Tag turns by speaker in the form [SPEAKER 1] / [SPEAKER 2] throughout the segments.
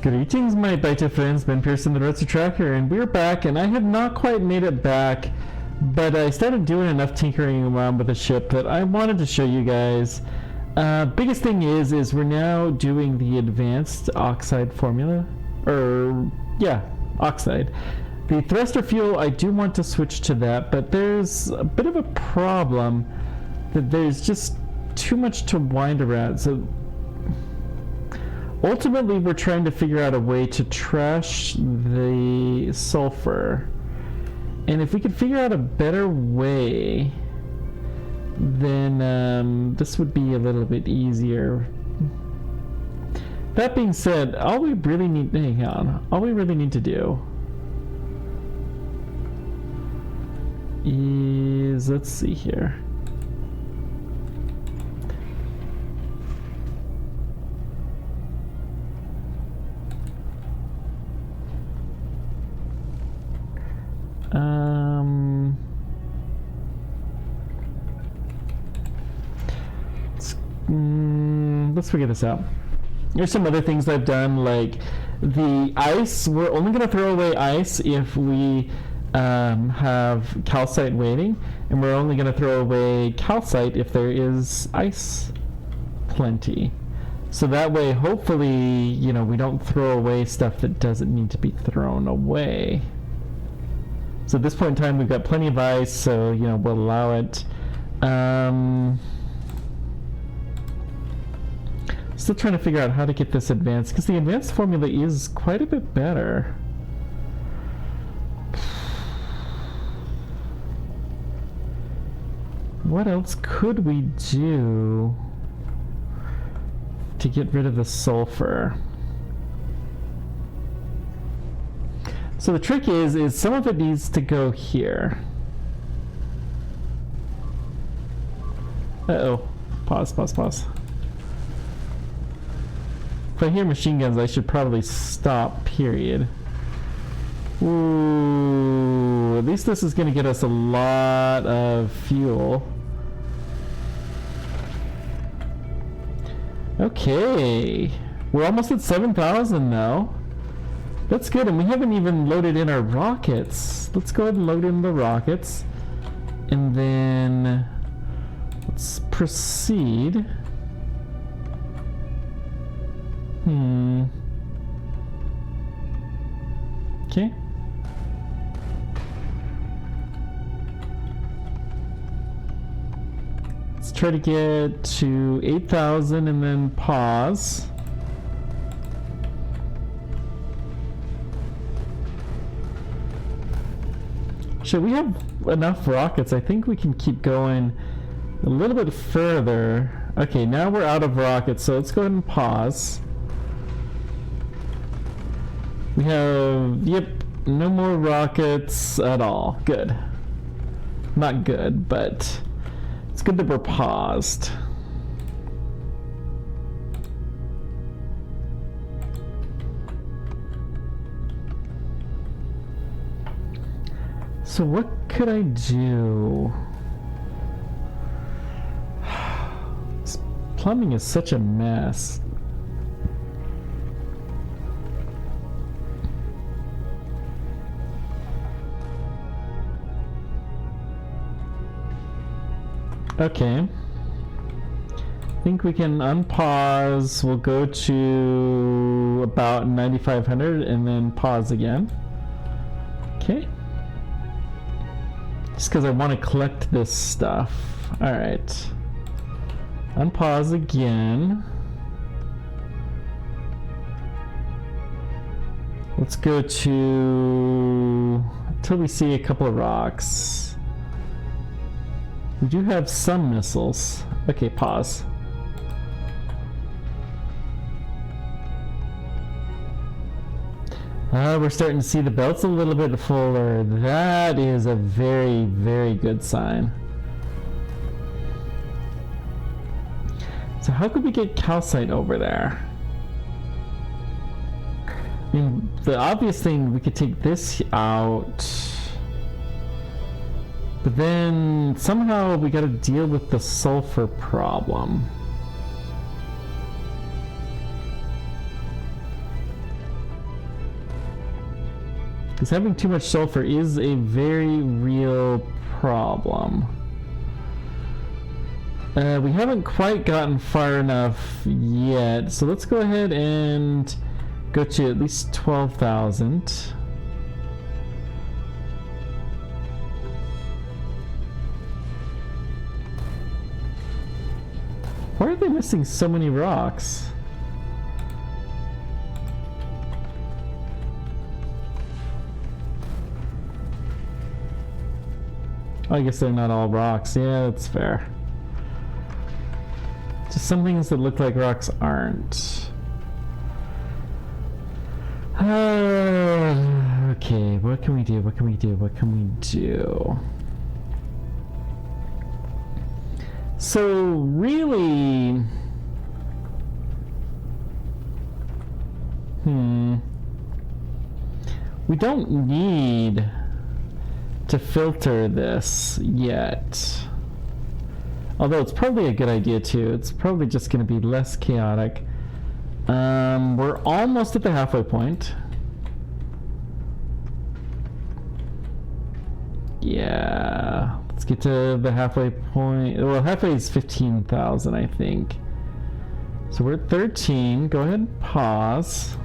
[SPEAKER 1] Greetings, my beta friends, Ben Pearson, the Roadster Tracker, and we're back, and I have not quite made it back, but I started doing enough tinkering around with the ship that I wanted to show you guys. Biggest thing is we're now doing the advanced oxide formula, oxide. The thruster fuel, I do want to switch to that, but there's a bit of a problem that there's just too much to wind around, so ultimately, we're trying to figure out a way to trash the sulfur. And if we could figure out a better way, then this would be a little bit easier. That being said, all we really need to do is, let's see here. Let's figure this out. There's some other things I've done, like the ice. We're only going to throw away ice if we have calcite waiting, and we're only going to throw away calcite if there is ice plenty. So that way, hopefully, you know, we don't throw away stuff that doesn't need to be thrown away. So at this point in time, we've got plenty of ice, so, you know, we'll allow it. Still trying to figure out how to get this advanced, because the advanced formula is quite a bit better. What else could we do to get rid of the sulfur? So the trick is some of it needs to go here. Uh-oh. Pause. If I hear machine guns, I should probably stop, period. Ooh, at least this is going to get us a lot of fuel. Okay. We're almost at 7,000 now. That's good, and we haven't even loaded in our rockets. Let's go ahead and load in the rockets. And then let's proceed. Okay. Let's try to get to 8,000 and then pause. Should we have enough rockets? I think we can keep going a little bit further. Okay, now we're out of rockets, so let's go ahead and pause. We have, no more rockets at all. Good. Not good, but it's good that we're paused. So what could I do? This plumbing is such a mess. Okay. I think we can unpause. We'll go to about 9,500 and then pause again. Okay. Just because I want to collect this stuff. Alright. Unpause again. Let's go to until we see a couple of rocks. We do have some missiles. Okay, pause. We're starting to see the belts a little bit fuller. That is a very, very good sign. So how could we get calcite over there? I mean, the obvious thing, we could take this out. But then somehow we got to deal with the sulfur problem. Because having too much sulfur is a very real problem. We haven't quite gotten far enough yet, so let's go ahead and go to at least 12,000. Why are they missing so many rocks? Oh, I guess they're not all rocks. Yeah, that's fair. Just some things that look like rocks aren't. Okay, what can we do? What can we do? What can we do? So, really... We don't need to filter this yet. Although it's probably a good idea too. It's probably just going to be less chaotic. We're almost at the halfway point. Yeah, let's get to the halfway point. Well, halfway is 15,000, I think. So we're at 13. Go ahead and pause.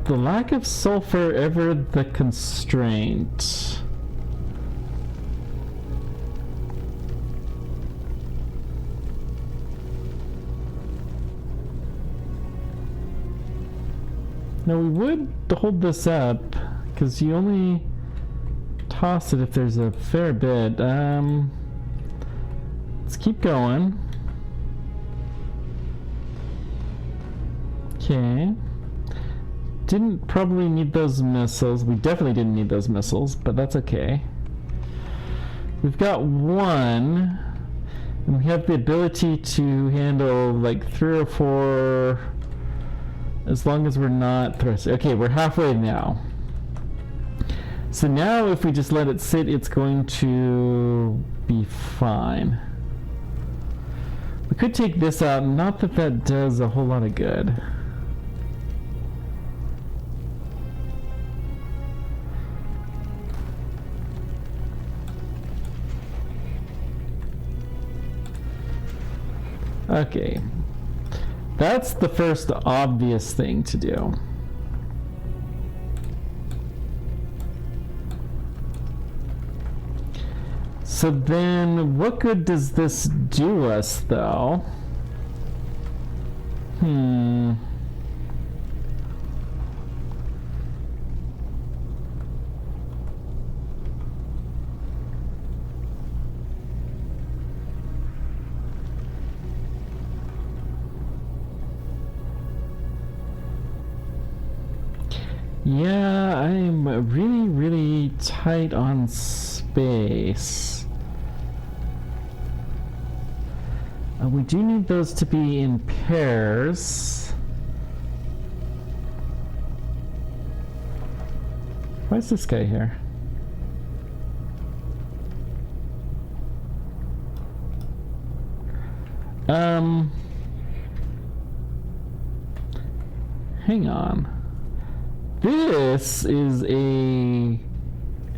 [SPEAKER 1] The lack of sulfur ever the constraint? Now we would hold this up because you only toss it if there's a fair bit. Let's keep going. Okay. Didn't probably need those missiles. We definitely didn't need those missiles, but that's okay. We've got one, and we have the ability to handle like 3 or 4 as long as we're not thrusting. Okay, we're halfway now. So now if we just let it sit, it's going to be fine. We could take this out, not that that does a whole lot of good. Okay, that's the first obvious thing to do. So then, what good does this do us, though? Yeah, I'm really, really tight on space. We do need those to be in pairs. Why is this guy here? Hang on. This is a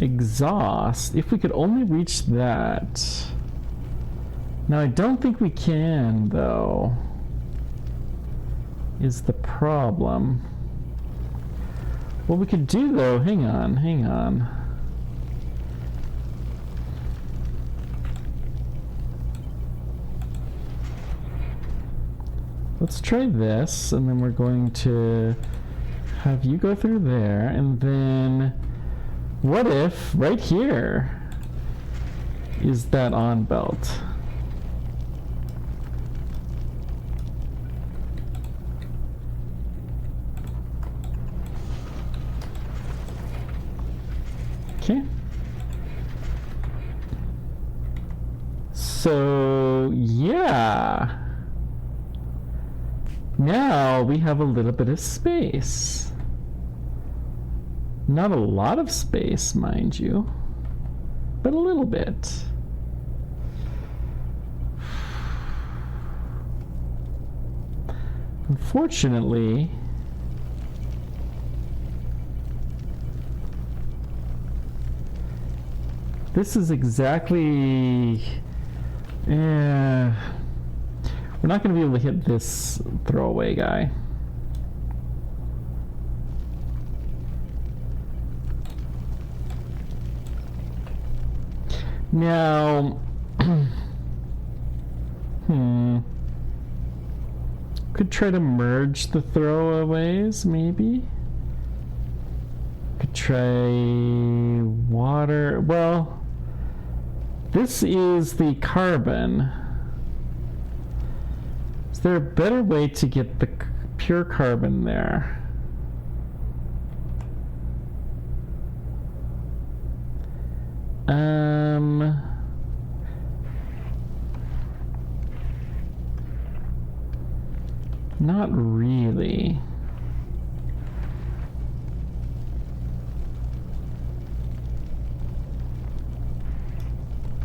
[SPEAKER 1] exhaust. If we could only reach that. Now I don't think we can, though, is the problem. What we could do, though, hang on. Let's try this, and then we're going to have you go through there, and then what if right here is that on belt? Okay. So, yeah. Now we have a little bit of space. Not a lot of space, mind you, but a little bit. Unfortunately, this is exactly... we're not going to be able to hit this throwaway guy. Now, could try to merge the throwaways, maybe. Could try water. Well, this is the carbon. Is there a better way to get the pure carbon there? Not really.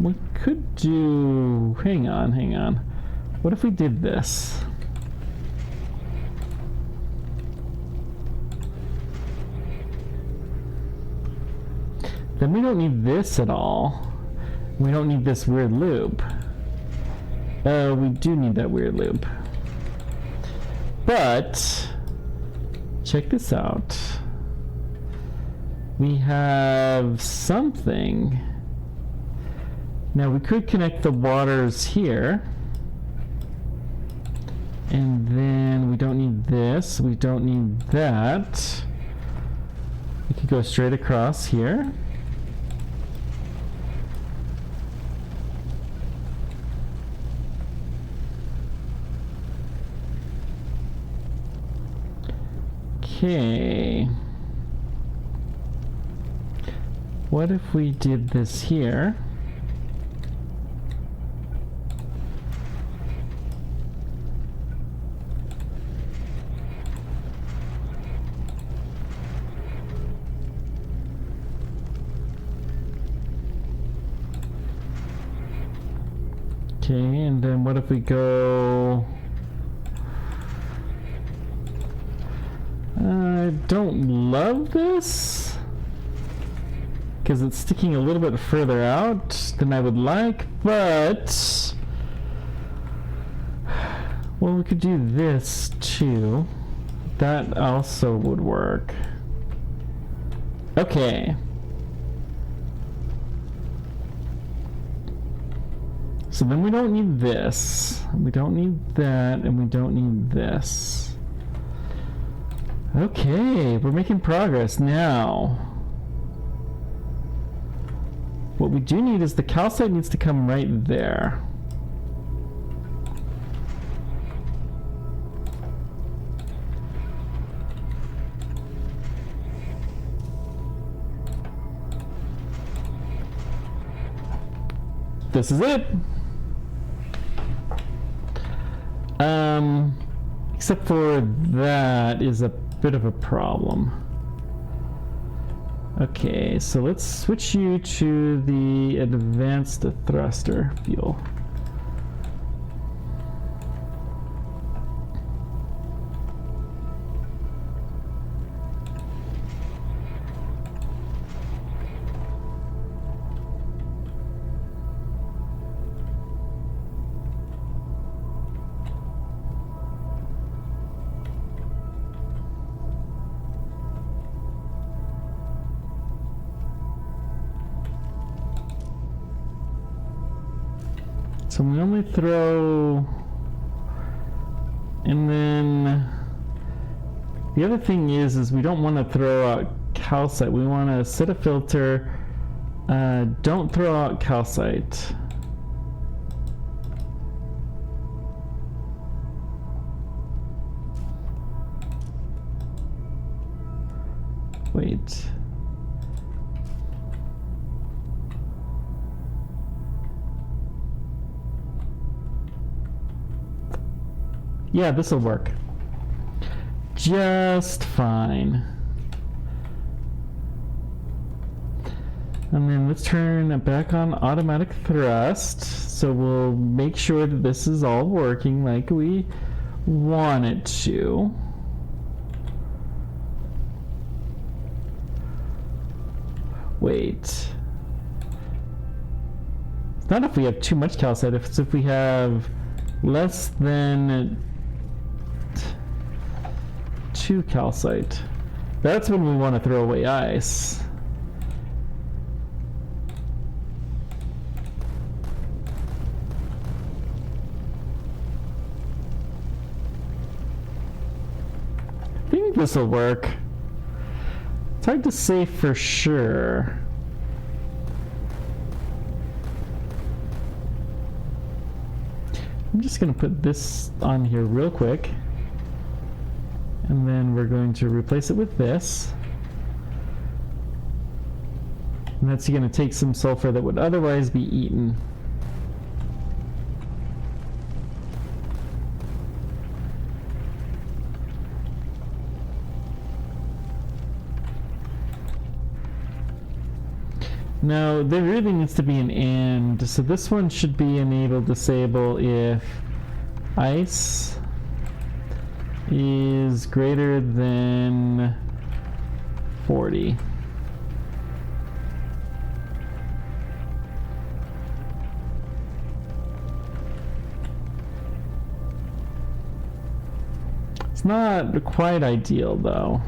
[SPEAKER 1] We could do... Hang on. What if we did this? Then we don't need this at all. We don't need this weird loop. We do need that weird loop. But, check this out. We have something. Now we could connect the waters here. And then we don't need this, we don't need that. We could go straight across here. Okay. What if we did this here? Okay, and then what if we go... I don't love this because it's sticking a little bit further out than I would like, but well, we could do this too. That also would work. Okay. So then we don't need this, we don't need that, and we don't need this. Okay, we're making progress now. What we do need is the calcite needs to come right there. This is it. Except for that is a bit of a problem. Okay, so let's switch you to the advanced thruster fuel. So we only throw, and then the other thing is we don't want to throw out calcite. We want to set a filter. Don't throw out calcite. Wait. Yeah, this will work just fine. And then let's turn it back on automatic thrust. So we'll make sure that this is all working like we want it to. Wait. It's not if we have too much calcite, it's if we have less than 2 calcite. That's when we want to throw away ice. I think this will work. It's hard to say for sure. I'm just going to put this on here real quick. And then we're going to replace it with this. And that's going to take some sulfur that would otherwise be eaten. Now, there really needs to be an and, so this one should be enable disable if ice is greater than 40. It's not quite ideal though.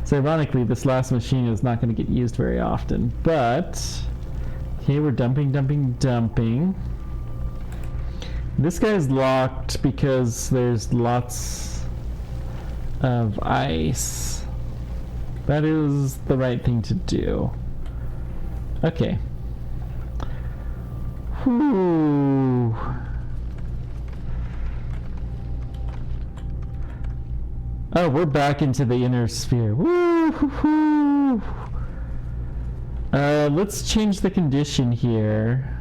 [SPEAKER 1] So ironically, this last machine is not going to get used very often, but okay, we're dumping. This guy's locked because there's lots of ice. That is the right thing to do. Okay. Whew. Oh, we're back into the inner sphere. Woo-hoo-hoo. Let's change the condition here.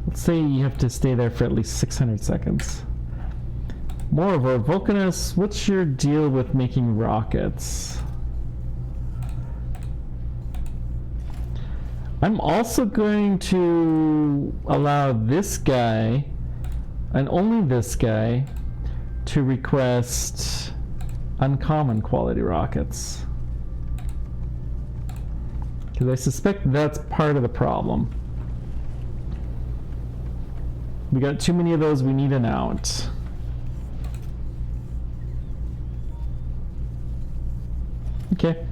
[SPEAKER 1] Let's say you have to stay there for at least 600 seconds. Moreover, Vulcanus, what's your deal with making rockets? I'm also going to allow this guy, and only this guy, to request uncommon quality rockets. Because I suspect that's part of the problem. We got too many of those, we need an out. Okay.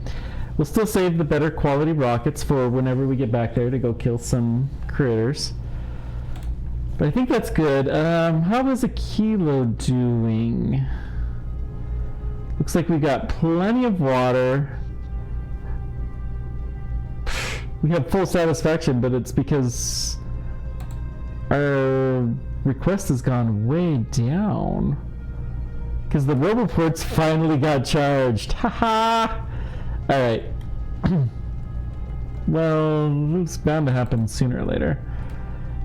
[SPEAKER 1] We'll still save the better quality rockets for whenever we get back there to go kill some critters. But I think that's good. How is Aquilo doing? Looks like we got plenty of water. We have full satisfaction, but it's because our request has gone way down. Because the roboports finally got charged. Haha! Alright. Well, it's bound to happen sooner or later.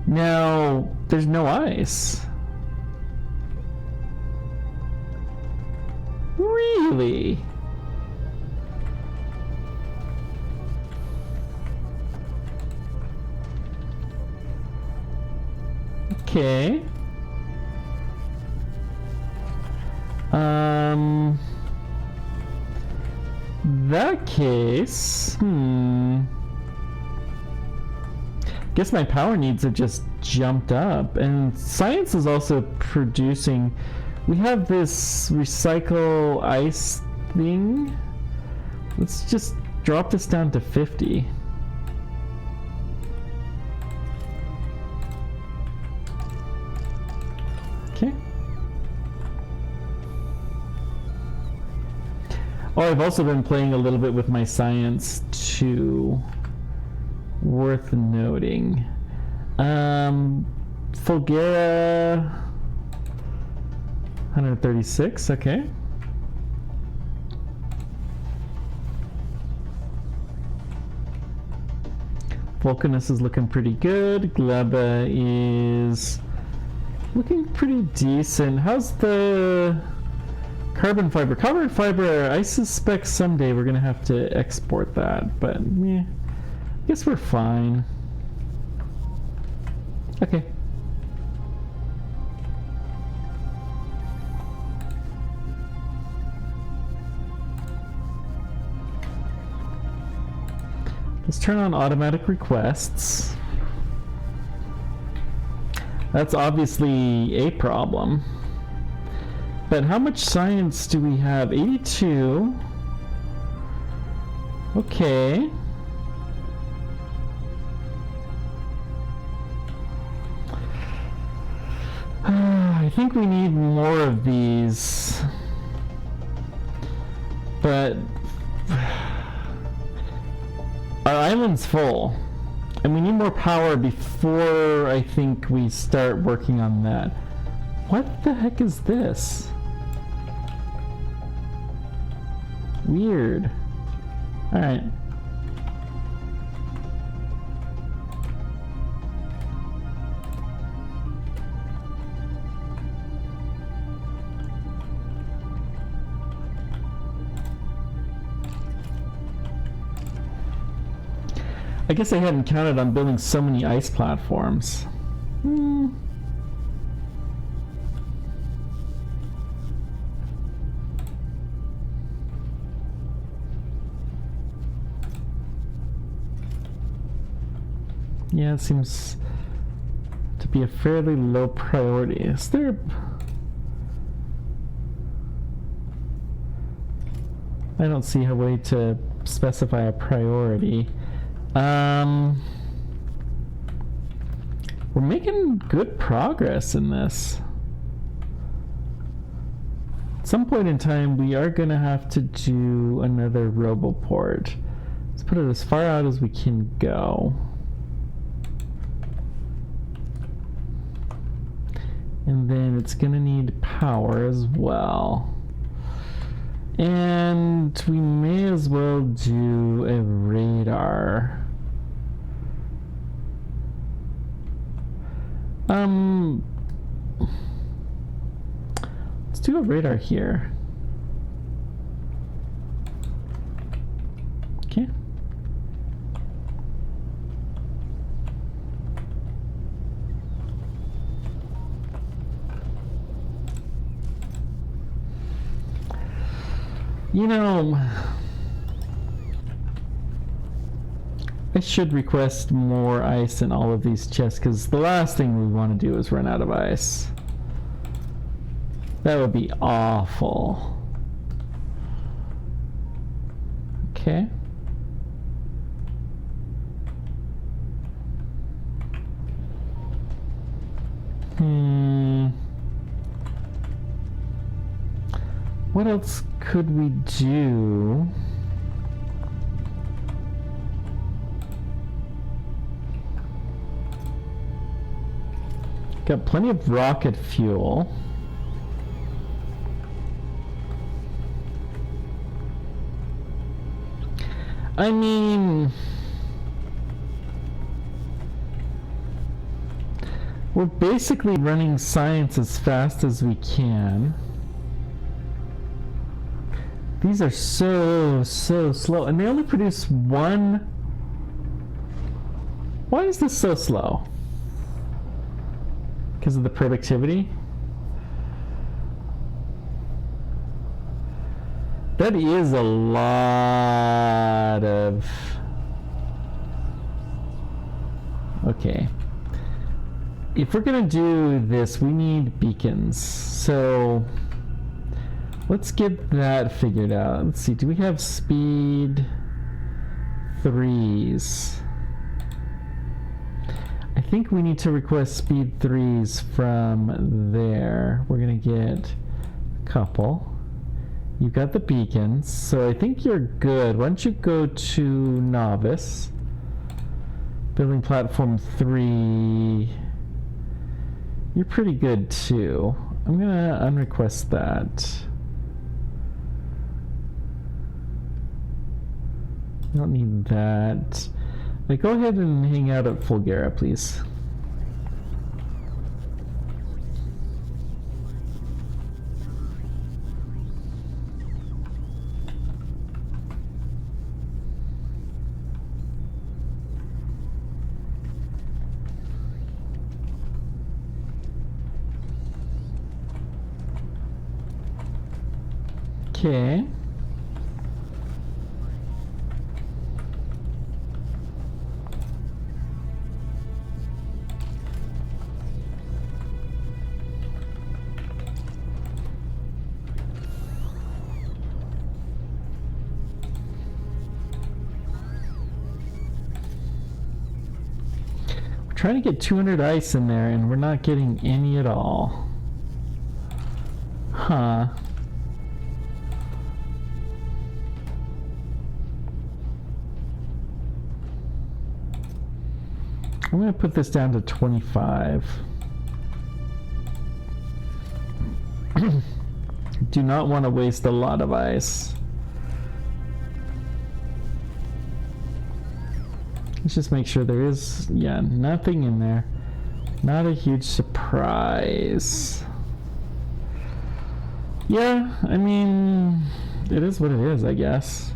[SPEAKER 1] Now, there's no ice. Really? Okay. That case, guess my power needs have just jumped up, and science is also producing. We have this recycle ice thing. Let's just drop this down to 50. Okay. Oh, I've also been playing a little bit with my science too. Worth noting. Fulgara 136, okay. Vulcanus is looking pretty good. Gleba is looking pretty decent. How's the carbon fiber? Carbon fiber, I suspect someday we're going to have to export that, but yeah, I guess we're fine. Okay. Let's turn on automatic requests. That's obviously a problem. But how much science do we have? 82. Okay. I think we need more of these. But our island's full. And we need more power before I think we start working on that. What the heck is this? Weird. Alright. I guess I hadn't counted on building so many ice platforms. Yeah, it seems to be a fairly low priority. Is there... I don't see a way to specify a priority. We're making good progress in this. At some point in time, we are going to have to do another roboport. Let's put it as far out as we can go. And then it's going to need power as well. And we may as well do a radar. Let's do a radar here. Okay. You know, I should request more ice in all of these chests, because the last thing we want to do is run out of ice. That would be awful. Okay. What else could we do? Got plenty of rocket fuel. I mean, we're basically running science as fast as we can. These are so slow, and they only produce one. Why is this so slow? Because of the productivity? That is a lot of... Okay. If we're gonna do this, we need beacons. So let's get that figured out. Let's see, do we have speed 3s? I think we need to request speed 3s from there. We're gonna get a couple. You've got the beacons, so I think you're good. Why don't you go to novice? Building platform 3. You're pretty good too. I'm gonna unrequest that. I don't need that. Like, go ahead and hang out at Fulgara, please. Okay. We're trying to get 200 ice in there, and we're not getting any at all. Huh. I'm going to put this down to 25. Do not want to waste a lot of ice. Let's just make sure there is, yeah, nothing in there. Not a huge surprise. Yeah, I mean, it is what it is, I guess.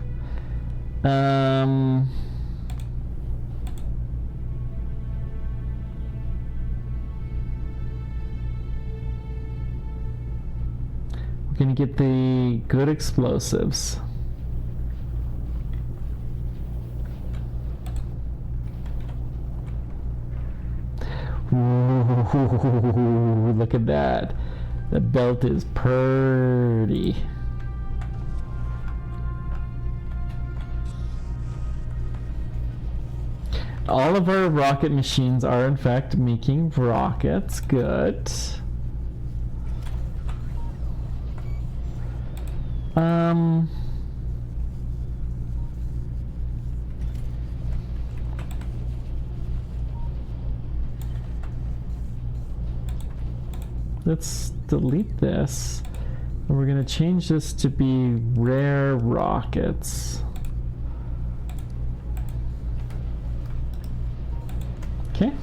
[SPEAKER 1] We're gonna get the good explosives. Ooh, look at that. The belt is pretty. All of our rocket machines are in fact making rockets. Good. Let's delete this. And we're going to change this to be rare rockets. Okay.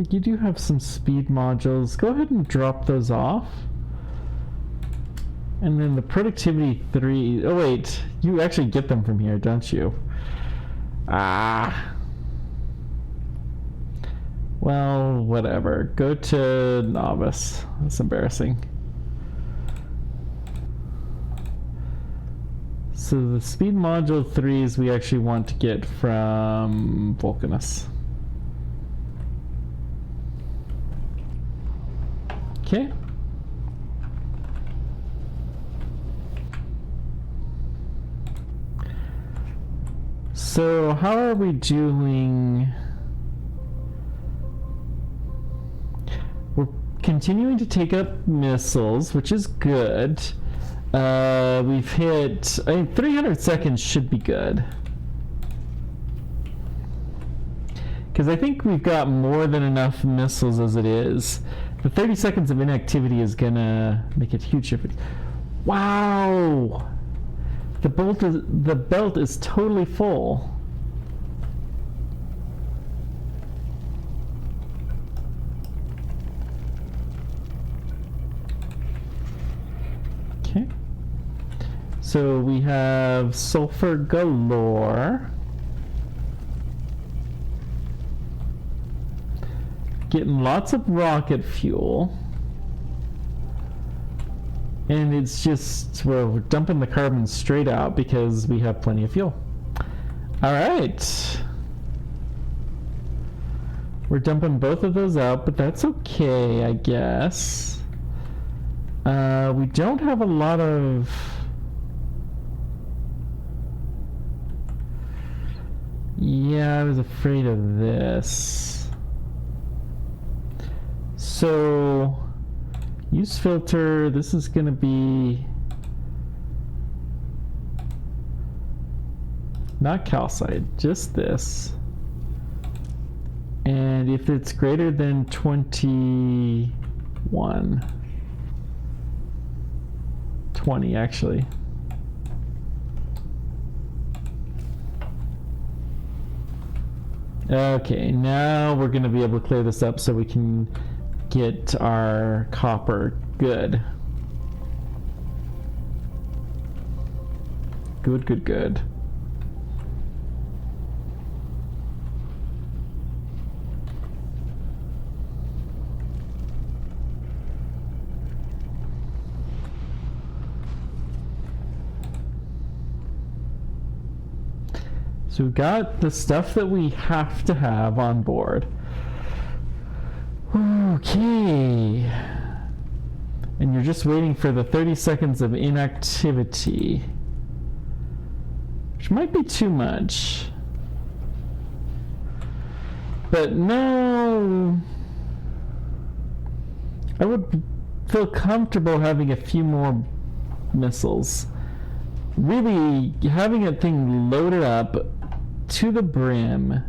[SPEAKER 1] You do have some speed modules. Go ahead and drop those off. And then the productivity 3. Oh wait, you actually get them from here, don't you? Ah. Well, whatever. Go to novice. That's embarrassing. So the speed module 3s we actually want to get from Vulcanus. Okay. So how are we doing? We're continuing to take up missiles, which is good. We've hit, I mean, 300 seconds should be good. Because I think we've got more than enough missiles as it is. The 30 seconds of inactivity is gonna make a huge difference. Wow! The belt is totally full. Okay. So we have sulfur galore. Getting lots of rocket fuel. And it's just, we're dumping the carbon straight out because we have plenty of fuel. All right. We're dumping both of those out, but that's okay, I guess. We don't have a lot of... Yeah, I was afraid of this. So... use filter, this is going to be not calcite, just this. And if it's greater than 21, 20 actually. Okay, now we're going to be able to clear this up so we can get our copper. Good. Good, good, good. So we've got the stuff that we have to have on board. Okay. And you're just waiting for the 30 seconds of inactivity, which might be too much. But no, I would feel comfortable having a few more missiles. Really, having a thing loaded up to the brim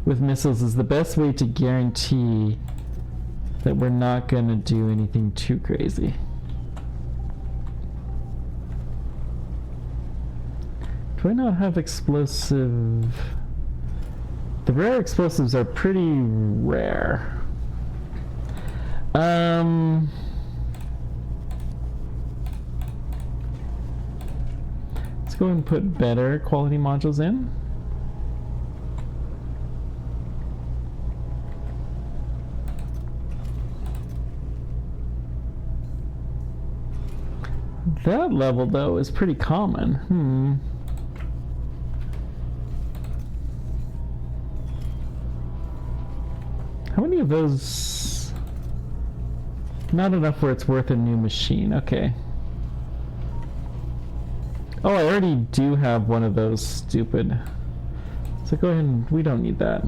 [SPEAKER 1] with missiles is the best way to guarantee that we're not going to do anything too crazy. Do I not have explosive? The rare explosives are pretty rare. Let's go and put better quality modules in. That level, though, is pretty common. How many of those? Not enough where it's worth a new machine. Okay. Oh, I already do have one of those, stupid. So go ahead and... we don't need that.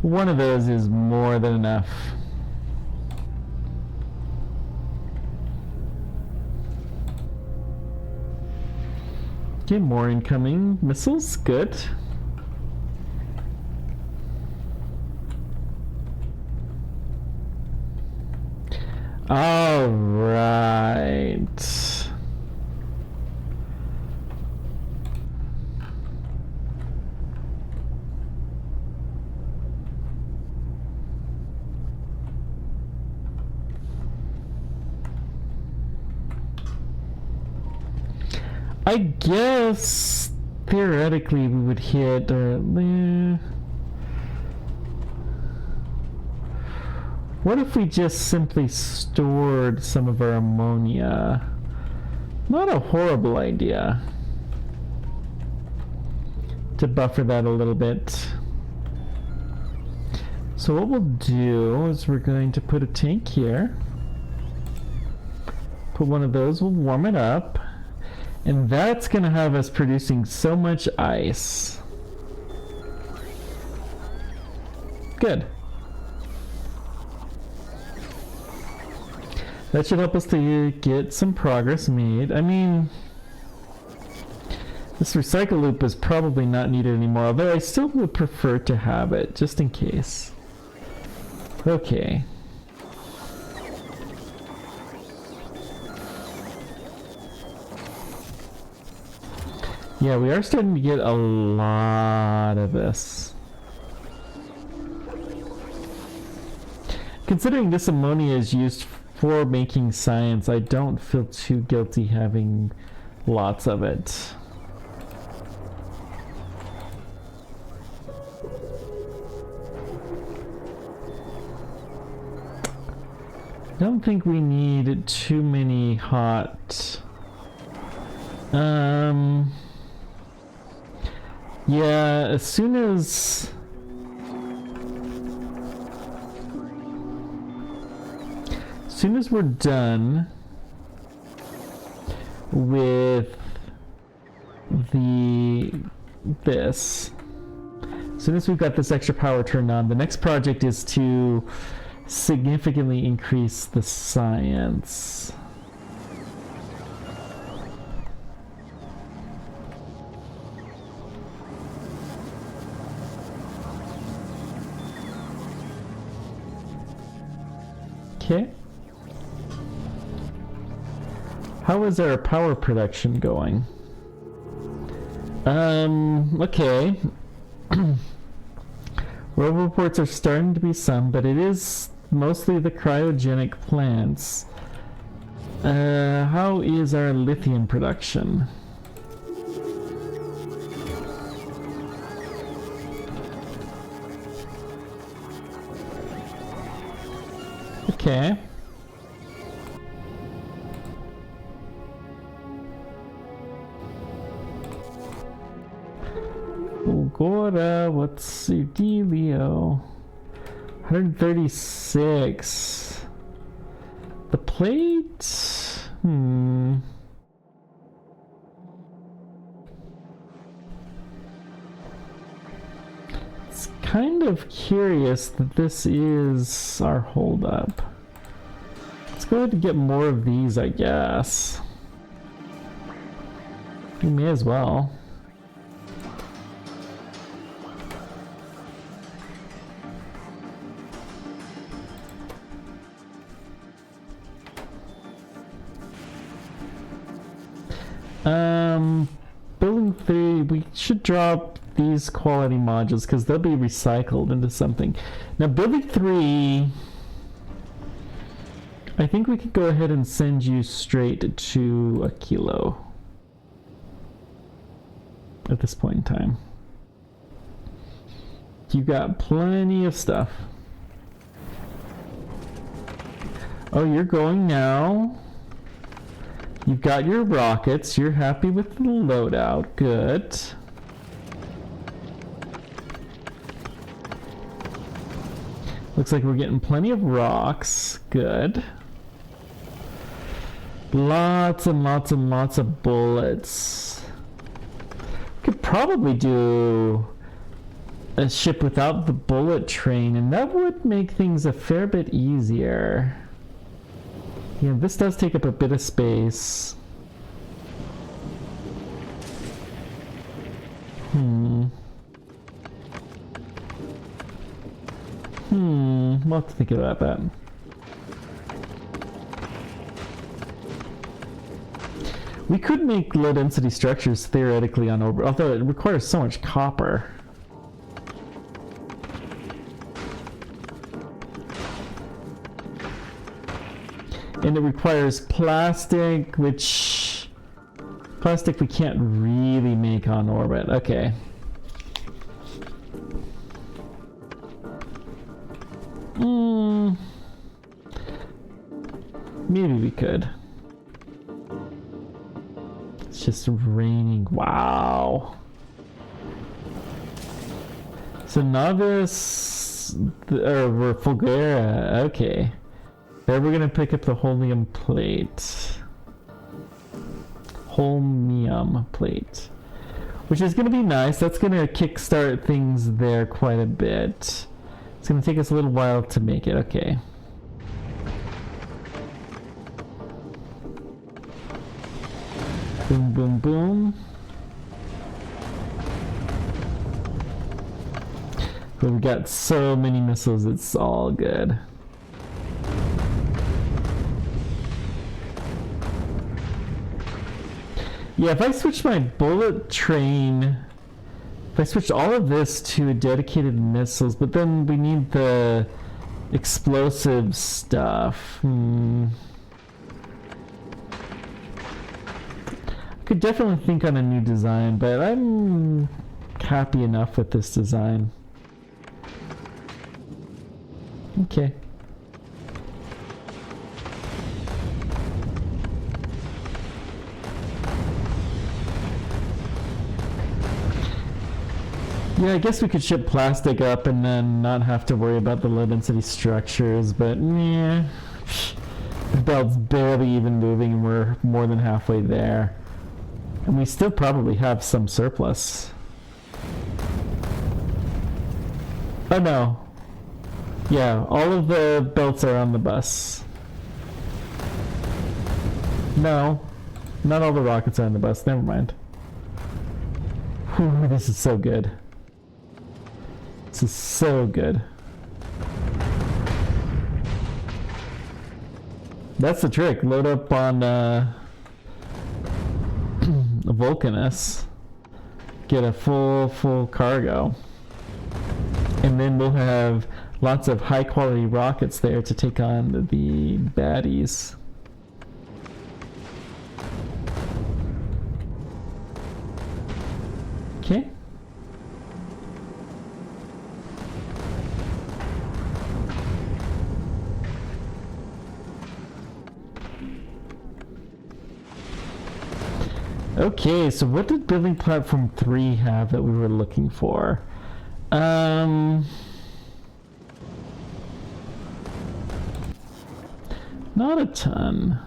[SPEAKER 1] One of those is more than enough. Okay, more incoming missiles. Good. All right. I guess theoretically we would hit what if we just simply stored some of our ammonia? Not a horrible idea. To buffer that a little bit. So what we'll do is we're going to put a tank here. Put one of those, we'll warm it up. And that's going to have us producing so much ice. Good. That should help us to get some progress made. I mean, this recycle loop is probably not needed anymore, although I still would prefer to have it, just in case. Okay. Yeah, we are starting to get a lot of this. Considering this ammonia is used for making science, I don't feel too guilty having lots of it. I don't think we need too many hot... yeah, as soon as we're done with this, as soon as we've got this extra power turned on, the next project is to significantly increase the science. Okay. How is our power production going? Okay. Well, reports are starting to be some, but it is mostly the cryogenic plants. How is our lithium production? Okay. Gora, what's your dealio? 136. The plate? It's kind of curious that this is our holdup. Let's go ahead and get more of these, I guess. We may as well. Building 3, we should drop these quality modules because they'll be recycled into something. Now, building 3, I think we could go ahead and send you straight to Aquilo at this point in time. You got plenty of stuff. Oh, you're going now. You've got your rockets. You're happy with the loadout. Good. Looks like we're getting plenty of rocks. Good. Lots and lots and lots of bullets. Could probably do a ship without the bullet train, and that would make things a fair bit easier. Yeah, this does take up a bit of space. We'll have to think about that. We could make low density structures theoretically on orbit, although it requires so much copper. And it requires plastic, which plastic we can't really make on orbit. Okay. Maybe we could. It's just raining. Wow. So Novice or Fulgura. Okay. There we're gonna pick up the holmium plate. Holmium plate. Which is gonna be nice. That's gonna kickstart things there quite a bit. It's gonna take us a little while to make it. Okay. Boom, boom, boom. But we've got so many missiles, it's all good. Yeah, if I switch my bullet train, if I switch all of this to dedicated missiles, but then we need the explosive stuff. I could definitely think on a new design, but I'm happy enough with this design. Okay. Yeah, I guess we could ship plastic up and then not have to worry about the low density structures, but yeah. The belt's barely even moving and we're more than halfway there. And we still probably have some surplus. Oh no. Yeah, all of the belts are on the bus. No, not all the rockets are on the bus. Never mind. Whew, this is so good. This is so good. That's the trick. Load up on Vulcanus. Get a full cargo. And then we'll have lots of high quality rockets there to take on the baddies. Okay. Okay, so what did building platform 3 have that we were looking for? Not a ton.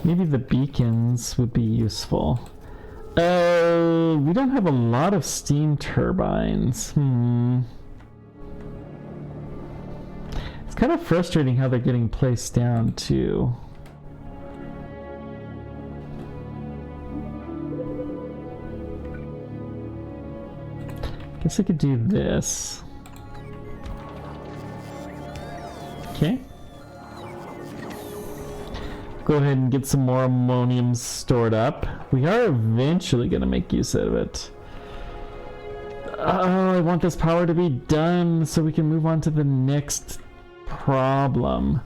[SPEAKER 1] Maybe the beacons would be useful. We don't have a lot of steam turbines. It's kind of frustrating how they're getting placed down too. Guess I could do this. Okay. Go ahead and get some more ammonium stored up. We are eventually going to make use of it. Oh, I want this power to be done so we can move on to the next problem.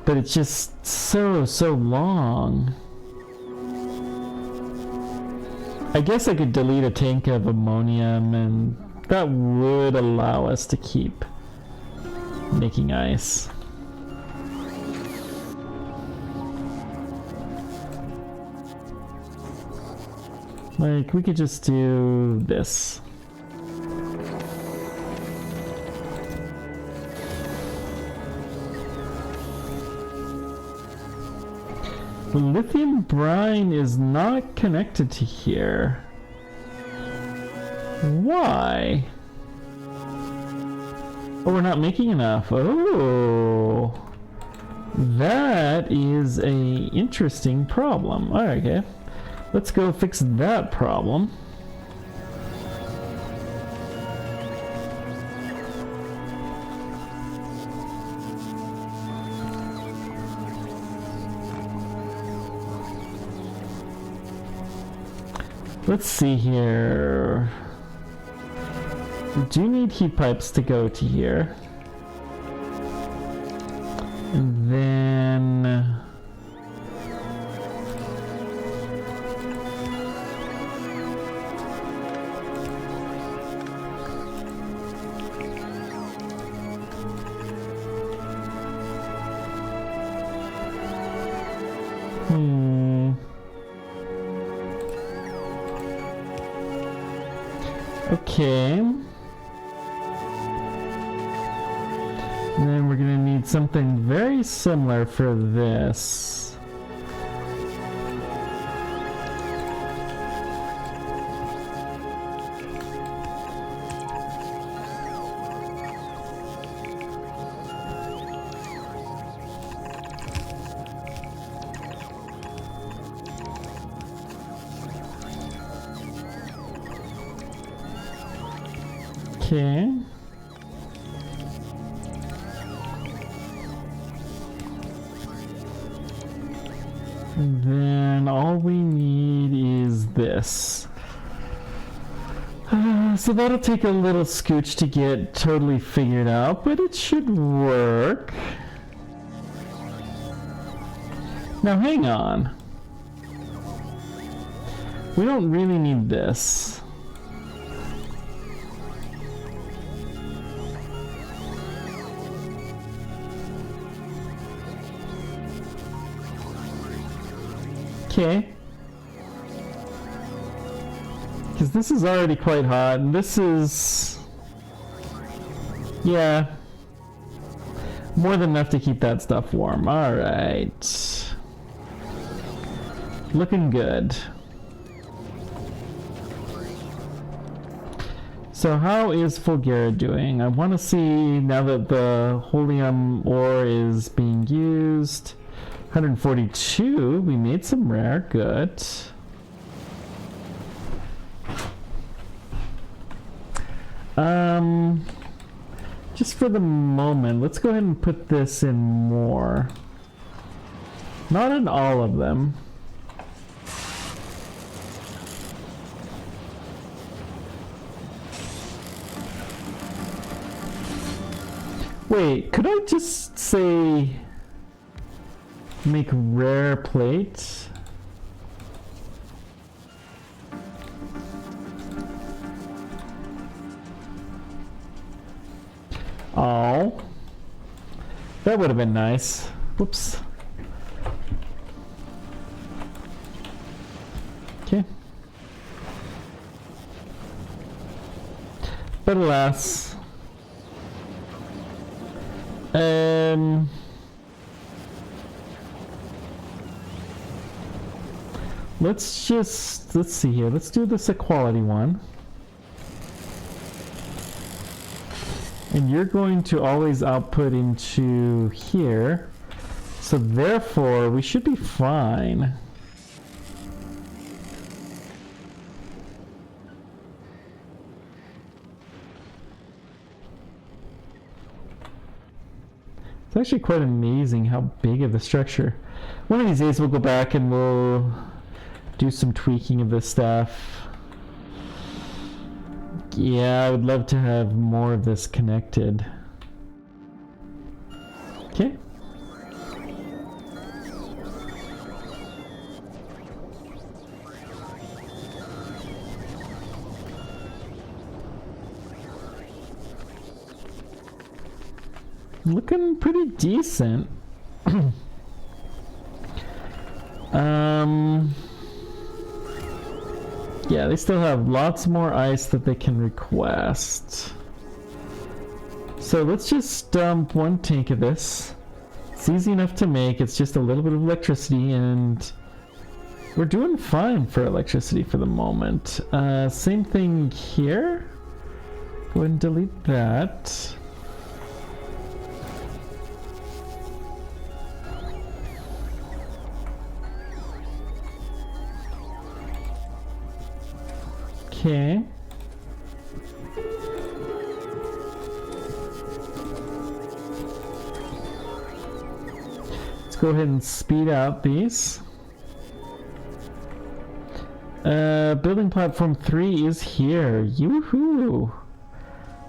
[SPEAKER 1] But it's just so long. I guess I could delete a tank of ammonium and that would allow us to keep making ice. Like, we could just do this. The lithium brine is not connected to here. Why? Oh, we're not making enough. Oh, that is a interesting problem. All right, okay. Let's go fix that problem. Let's see here. We do need heat pipes to go to here. And then... Okay. And then we're gonna need something very similar for this. Okay. And then all we need is this. So that'll take a little scooch to get totally figured out, but it should work. Now hang on. We don't really need this. Okay. Because this is already quite hot, and this is... yeah. More than enough to keep that stuff warm. Alright. Looking good. So how is Fulgara doing? I want to see, now that the holium ore is being used, 142. We made some rare. Good. Just for the moment, let's go ahead and put this in more. Not in all of them. Wait, could I just say make rare plate? Oh, that would have been nice. Whoops. Okay. But alas. Let's see here. Let's do this equality one. And you're going to always output into here. So therefore, we should be fine. It's actually quite amazing how big of the structure. One of these days we'll go back and we'll do some tweaking of this stuff. Yeah, I would love to have more of this connected. Okay. Looking pretty decent. Yeah, they still have lots more ice that they can request. So let's just dump one tank of this. It's easy enough to make. It's just a little bit of electricity, and we're doing fine for electricity for the moment. Same thing here. Go ahead and delete that. Okay. Let's go ahead and speed out these. Building platform 3 is here. Yoo-hoo!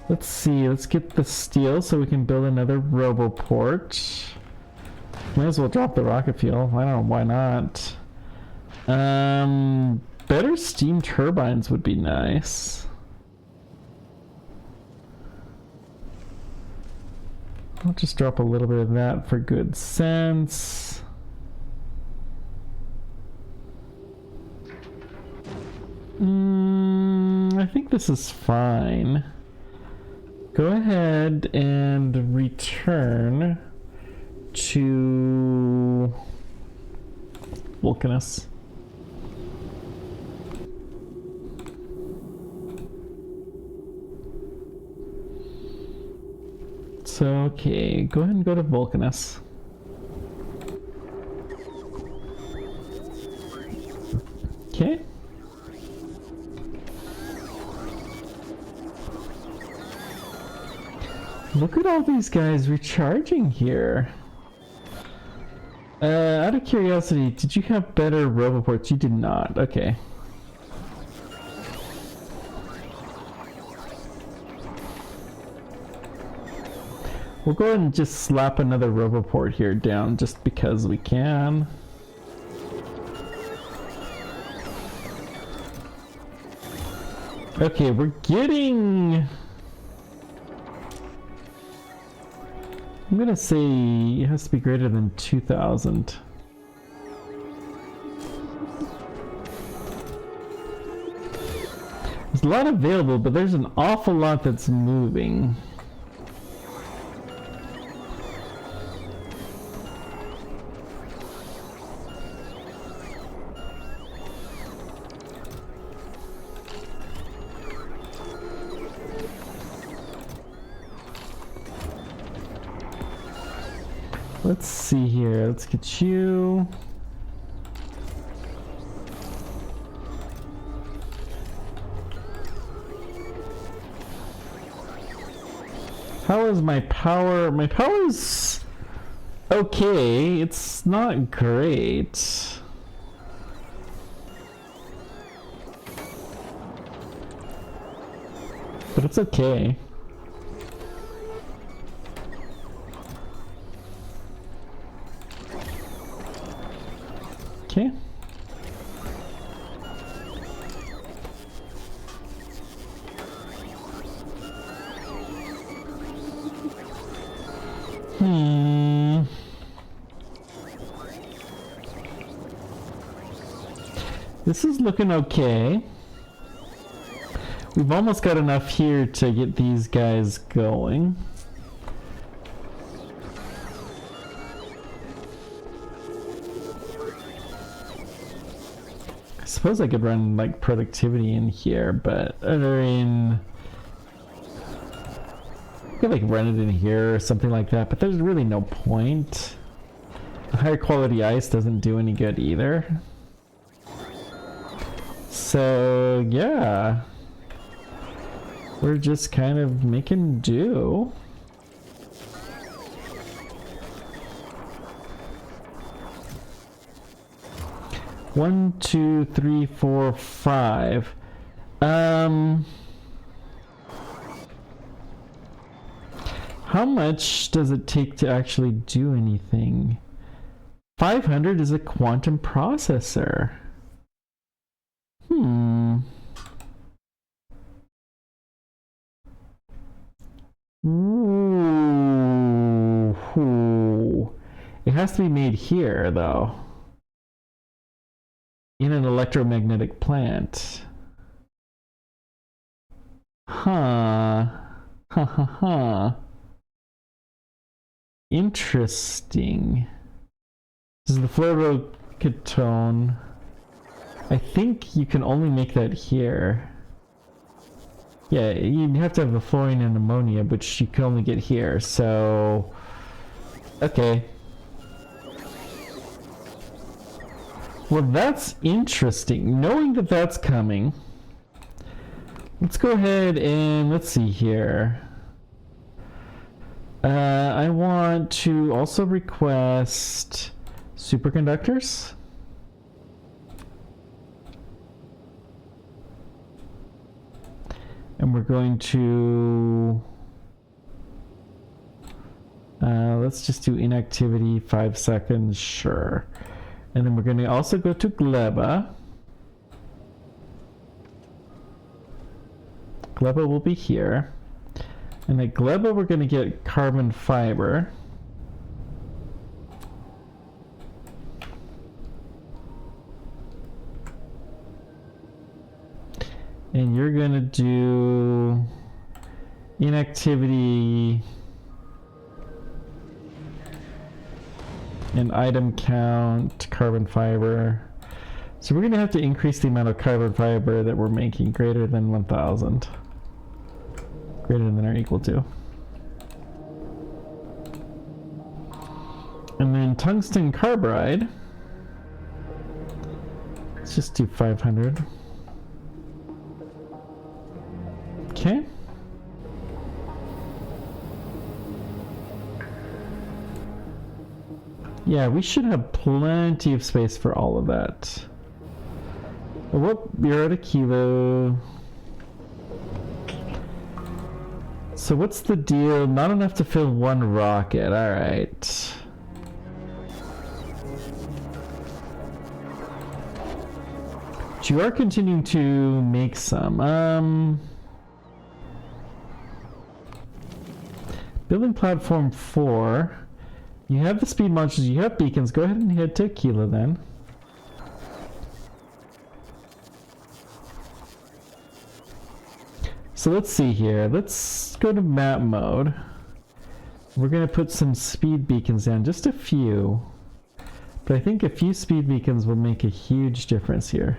[SPEAKER 1] Let's see, let's get the steel so we can build another roboport. May as well drop the rocket fuel. I don't know, why not? Better steam turbines would be nice. I'll just drop a little bit of that for good sense. I think this is fine. Go ahead and return to Vulcanus. So, okay, go ahead and go to Vulcanus. Okay. Look at all these guys recharging here. Out of curiosity, did you have better roboports? You did not. Okay. We'll go ahead and just slap another roboport here down just because we can. Okay, we're getting... I'm gonna say it has to be greater than 2,000. There's a lot available, but there's an awful lot that's moving. Let's see here. Let's get you. How is my power? My power is okay. It's not great. But it's okay. Okay. This is looking okay. We've almost got enough here to get these guys going. I suppose I could run like productivity in here, but I could like run it in here or something like that, but there's really no point. Higher quality ice doesn't do any good either. So yeah, we're just kind of making do. One, two, three, four, five. How much does it take to actually do anything? 500 is a quantum processor. Ooh. It has to be made here, though. In an electromagnetic plant. Huh. Ha ha ha. Interesting. This is the fluorocatone. I think you can only make that here. Yeah, you have to have the fluorine and ammonia, which you can only get here, so... Okay. Well, that's interesting. Knowing that that's coming, let's go ahead and let's see here. I want to also request superconductors. And we're going to... let's just do inactivity, 5 seconds, sure. And then we're going to also go to Gleba. Gleba will be here. And at Gleba we're going to get carbon fiber. And you're going to do inactivity and item count, carbon fiber. So we're going to have to increase the amount of carbon fiber that we're making greater than 1,000. Greater than or equal to. And then tungsten carbide. Let's just do 500. Okay. Yeah, we should have plenty of space for all of that. Oh, whoop, you're at Aquilo. So what's the deal? Not enough to fill one rocket. Alright. But you are continuing to make some. Building platform 4. You have the speed modules, you have beacons. Go ahead and head to Aquilo then. So let's see here. Let's go to map mode. We're going to put some speed beacons down, just a few. But I think a few speed beacons will make a huge difference here.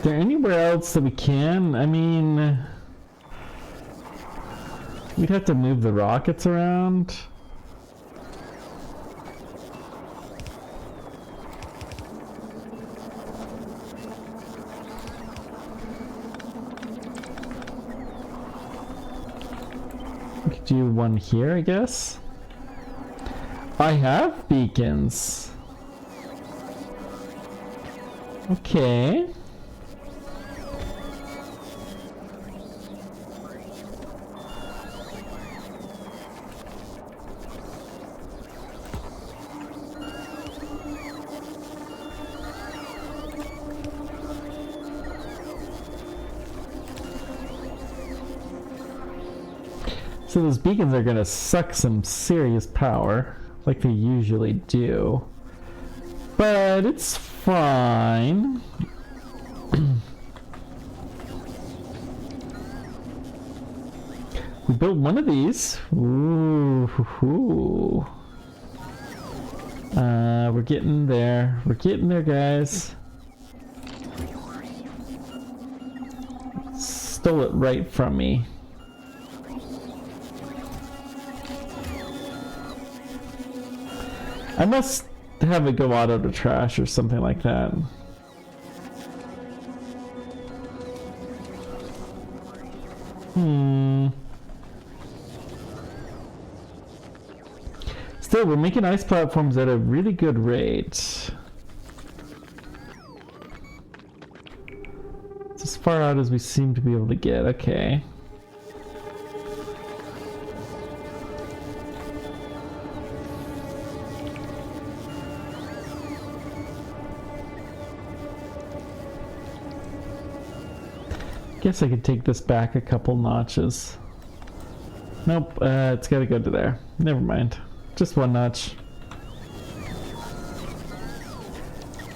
[SPEAKER 1] there anywhere else that we can? I mean, we'd have to move the rockets around. We could do one here, I guess. I have beacons. Okay. So those beacons are gonna suck some serious power, like they usually do. But it's fine. We built one of these. Ooh, we're getting there. We're getting there, guys. Stole it right from me. I must have it go auto to trash or something like that. Still, we're making ice platforms at a really good rate. It's as far out as we seem to be able to get. Okay. Guess I could take this back a couple notches. Nope, it's gotta go to there. Never mind. Just one notch.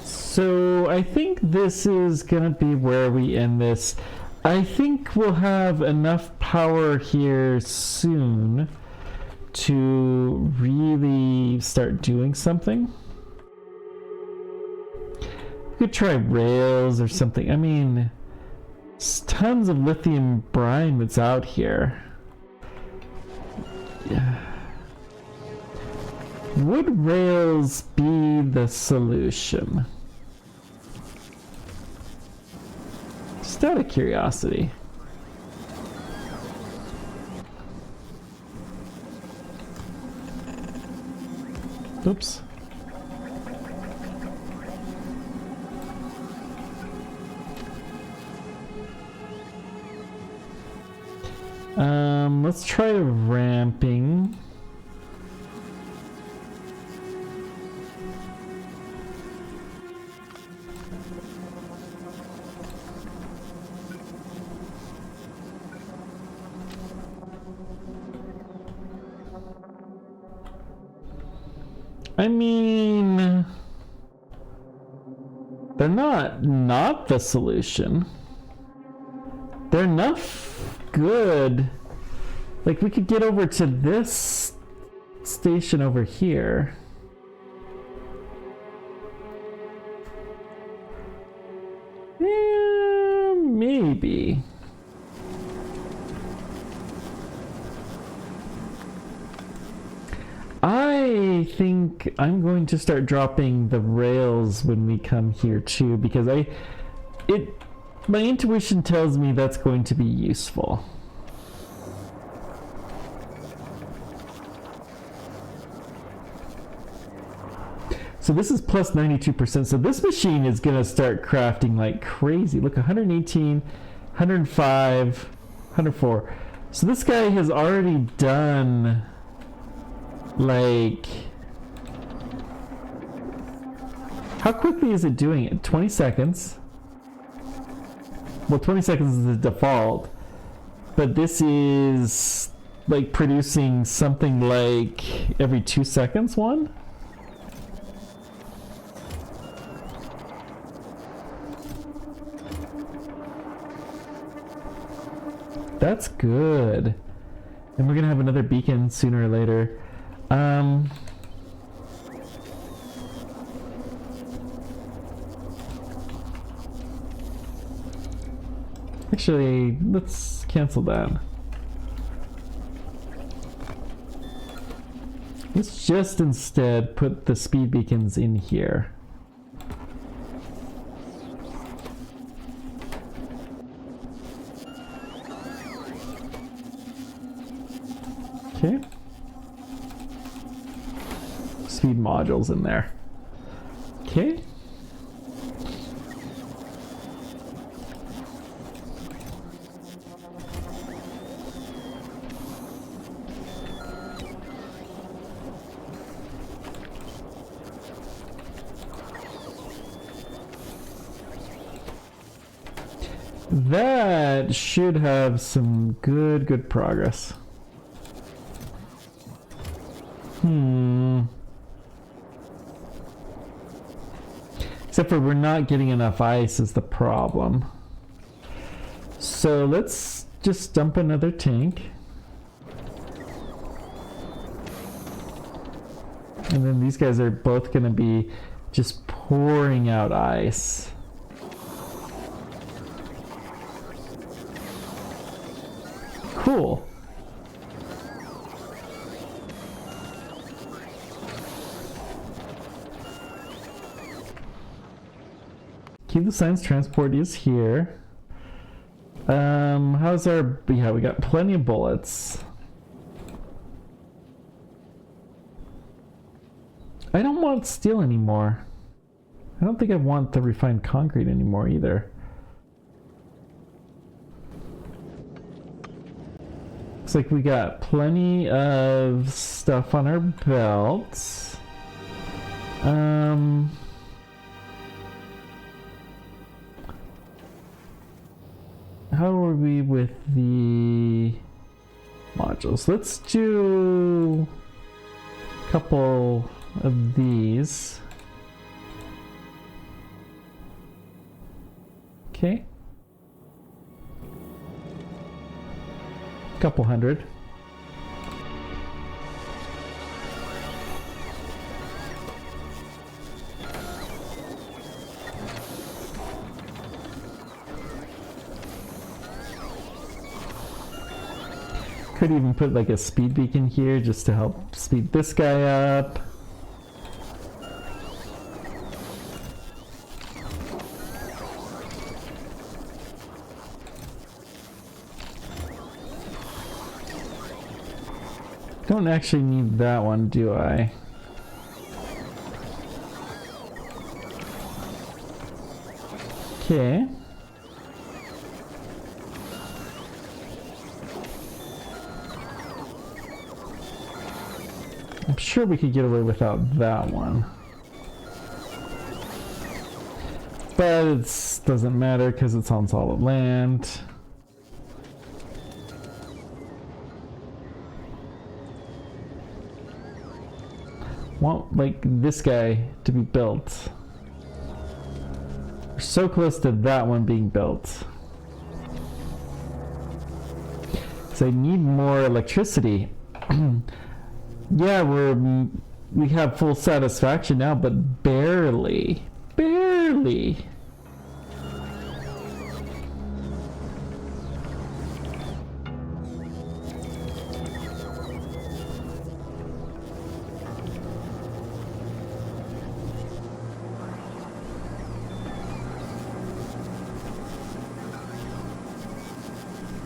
[SPEAKER 1] So I think this is gonna be where we end this. I think we'll have enough power here soon to really start doing something. We could try rails or something. I mean, there's tons of lithium brine that's out here. Yeah. Would rails be the solution? Just out of curiosity. Oops. Let's try ramping. I mean, they're not the solution. They're enough good. Like, we could get over to this station over here. Yeah, maybe. I think I'm going to start dropping the rails when we come here too, because my intuition tells me that's going to be useful. So this is plus 92%. So this machine is going to start crafting like crazy. Look, 118, 105, 104. So this guy has already done like... How quickly is it doing it? 20 seconds. Well, 20 seconds is the default. But this is like producing something like every 2 seconds one? That's good. And we're gonna have another beacon sooner or later. Actually, let's cancel that. Let's just instead put the speed beacons in here. Okay. Speed modules in there. Okay. That should have some good progress. Except for we're not getting enough ice is the problem. So let's just dump another tank. And then these guys are both going to be just pouring out ice. Cool. Keep the science transport is here. How's our... Yeah, we got plenty of bullets. I don't want steel anymore. I don't think I want the refined concrete anymore either. Looks like we got plenty of stuff on our belts. How are we with the modules? Let's do a couple of these. Okay. Couple hundred. Could even put like a speed beacon here just to help speed this guy up. Don't actually need that one, do I? Okay. I'm sure we could get away without that one. But it doesn't matter because it's on solid land. Want like this guy to be built. We're so close to that one being built. So I need more electricity. Yeah, we have full satisfaction now, but barely. Barely.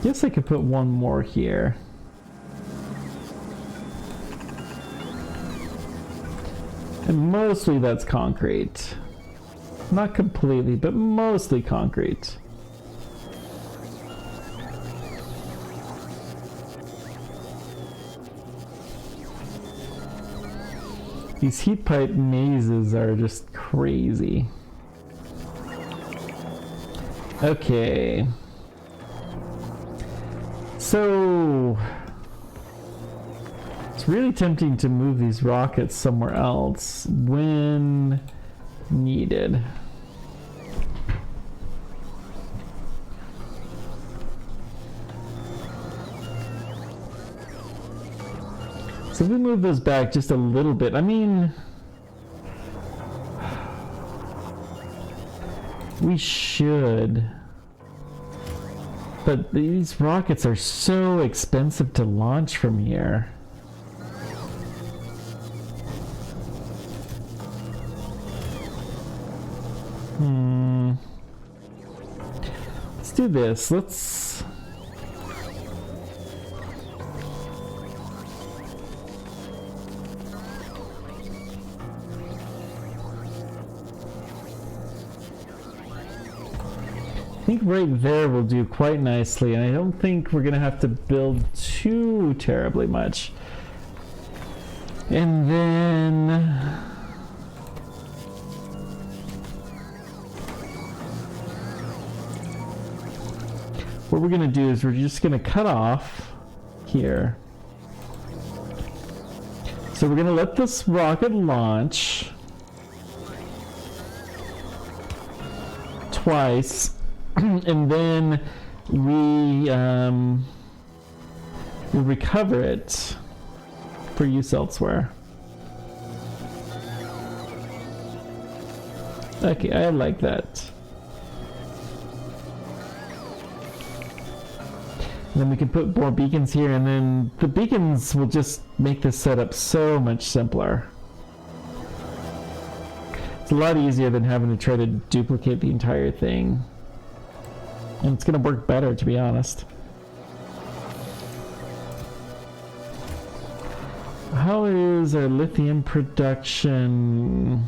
[SPEAKER 1] Guess I could put one more here. And mostly that's concrete. Not completely, but mostly concrete. These heat pipe mazes are just crazy. Okay. So it's really tempting to move these rockets somewhere else when needed. So if we move those back just a little bit, I mean, we should. But these rockets are so expensive to launch from here. Let's do this. Let's... I think right there will do quite nicely, and I don't think we're gonna have to build too terribly much. And then what we're gonna do is we're just gonna cut off here. So we're gonna let this rocket launch twice. And then we we'll recover it for use elsewhere. Okay, I like that. And then we can put more beacons here, and then the beacons will just make this setup so much simpler. It's a lot easier than having to try to duplicate the entire thing. And it's gonna work better, to be honest. How is our lithium production?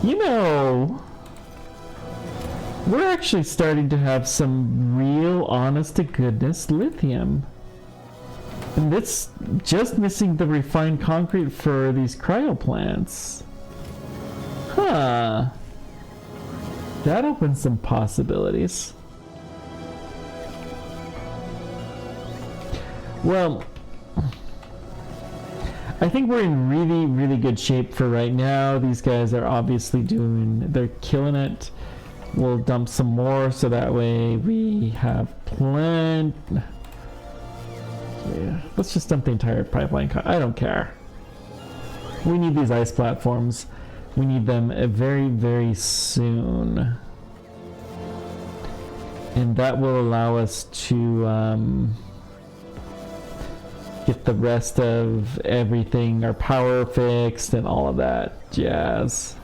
[SPEAKER 1] You know, we're actually starting to have some real honest to goodness lithium. And it's just missing the refined concrete for these cryo plants. Huh. That opens some possibilities. Well, I think we're in really, really good shape for right now. These guys are obviously they're killing it. We'll dump some more so that way we have plenty. Yeah, let's just dump the entire pipeline. I don't care. We need these ice platforms. We need them very, very soon. And that will allow us to get the rest of everything, our power fixed and all of that jazz.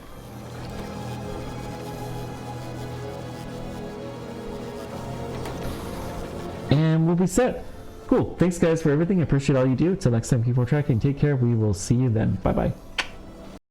[SPEAKER 1] And we'll be set. Cool. Thanks guys for everything. I appreciate all you do. Until next time, keep on tracking. Take care. We will see you then. Bye-bye.